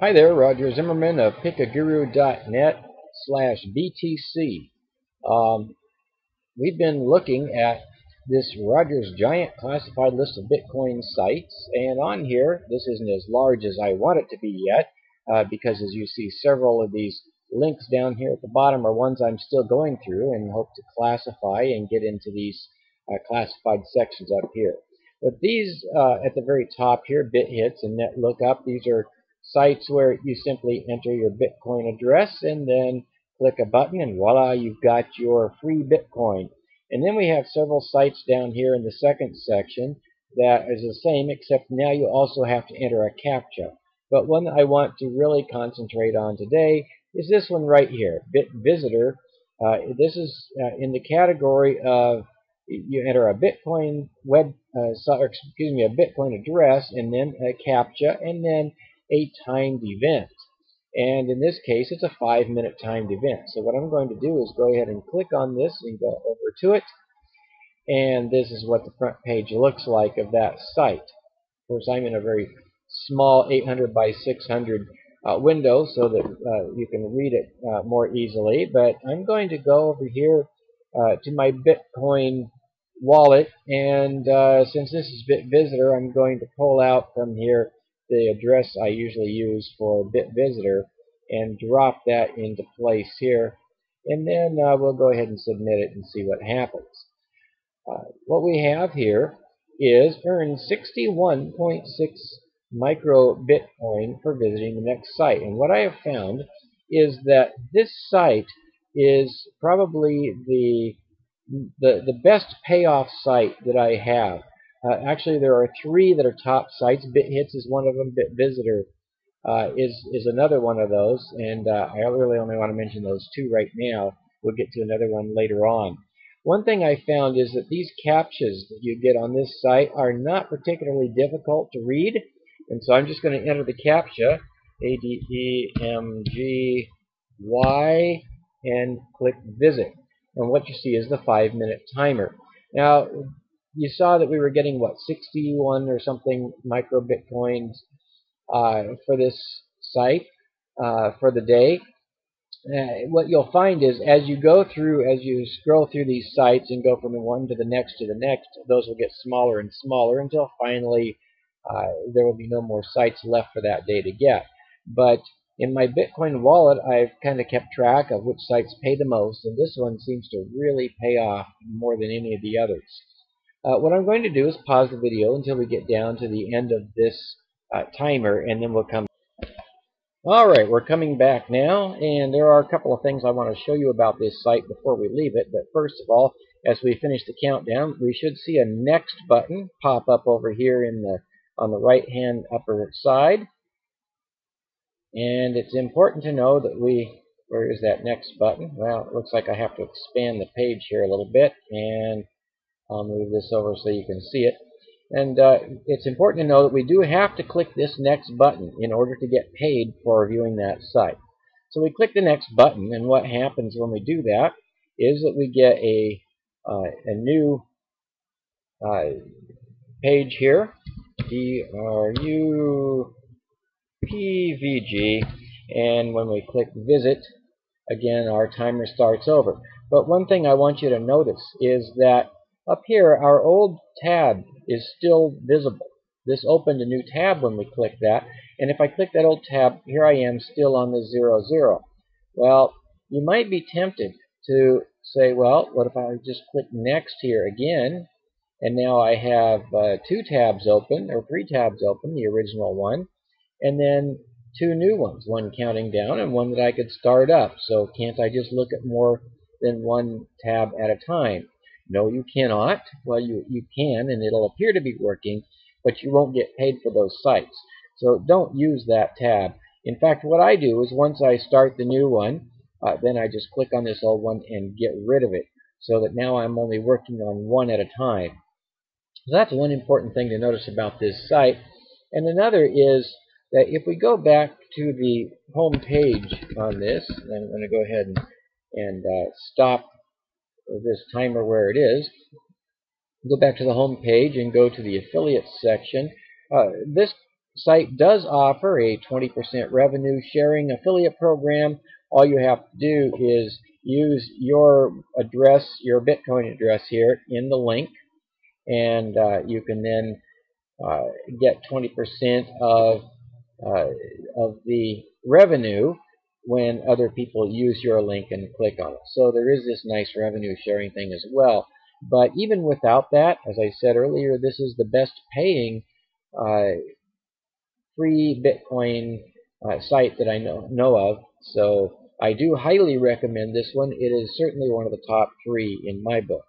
Hi there, Roger Zimmerman of pickaguru.net/BTC. Um, we've been looking at this Roger's giant classified list of Bitcoin sites, and on here, this isn't as large as I want it to be yet, because as you see, several of these links down here at the bottom are ones I'm still going through and hope to classify and get into these classified sections up here. But these at the very top here, BitHits and NetLookup, these are sites where you simply enter your Bitcoin address and then click a button and voila, you've got your free Bitcoin. And then we have several sites down here in the second section that is the same, except now you also have to enter a CAPTCHA. But one that I want to really concentrate on today is this one right here, BitVisitor. This is in the category of you enter a Bitcoin a Bitcoin address, and then a CAPTCHA, and then a timed event. And in this case, it's a 5-minute timed event. So what I'm going to do is go ahead and click on this and go over to it. And this is what the front page looks like of that site. Of course, I'm in a very small 800 by 600 window so that you can read it more easily. But I'm going to go over here to my Bitcoin wallet, and since this is BitVisitor, I'm going to pull out from here the address I usually use for BitVisitor and drop that into place here, and then we'll go ahead and submit it and see what happens. What we have here is earn 61.6 micro Bitcoin for visiting the next site. And what I have found is that this site is probably the best payoff site that I have. Actually, there are 3 that are top sites. BitHits is one of them. BitVisitor is another one of those. And I really only want to mention those 2 right now. We'll get to another one later on. One thing I found is that these CAPTCHAs that you get on this site are not particularly difficult to read. And so I'm just going to enter the CAPTCHA, ADEMGY, and click Visit. And what you see is the 5-minute timer. Now, you saw that we were getting, what, 61 or something micro Bitcoins for this site for the day. What you'll find is as you scroll through these sites and go from the one to the next, those will get smaller and smaller until finally there will be no more sites left for that day to get. But in my Bitcoin wallet, I've kind of kept track of which sites pay the most, and this one seems to really pay off more than any of the others. What I'm going to do is pause the video until we get down to the end of this timer, and then we'll come. Alright, we're coming back now, and there are a couple of things I want to show you about this site before we leave it. But first of all, as we finish the countdown, we should see a next button pop up over here on the right hand upper side. And it's important to know that where is that next button? Well, it looks like I have to expand the page here a little bit, and I'll move this over so you can see it. And it's important to know that we do have to click this next button in order to get paid for viewing that site. So we click the next button, and what happens when we do that is that we get a new page here, DRUPVG, and when we click Visit, again our timer starts over. But one thing I want you to notice is that up here, our old tab is still visible. This opened a new tab when we click that, and if I click that old tab, here I am still on the 00. Well, you might be tempted to say, well, what if I just click Next here again, and now I have 2 tabs open, or 3 tabs open, the original one, and then 2 new ones, one counting down and one that I could start up. So can't I just look at more than 1 tab at a time? No, you cannot. Well, you can, and it'll appear to be working, but you won't get paid for those sites. So don't use that tab. In fact, what I do is once I start the new one, then I just click on this old one and get rid of it, so that now I'm only working on 1 at a time. So that's one important thing to notice about this site. And another is that if we go back to the home page on this, and I'm going to go ahead and stop this timer where it is, go back to the home page and go to the affiliates section. This site does offer a 20% revenue sharing affiliate program. All you have to do is use your address, your Bitcoin address here in the link, and you can then get 20% of the revenue when other people use your link and click on it. So there is this nice revenue sharing thing as well. But even without that, as I said earlier, this is the best paying free Bitcoin site that I know of. So I do highly recommend this one. It is certainly one of the top 3 in my book.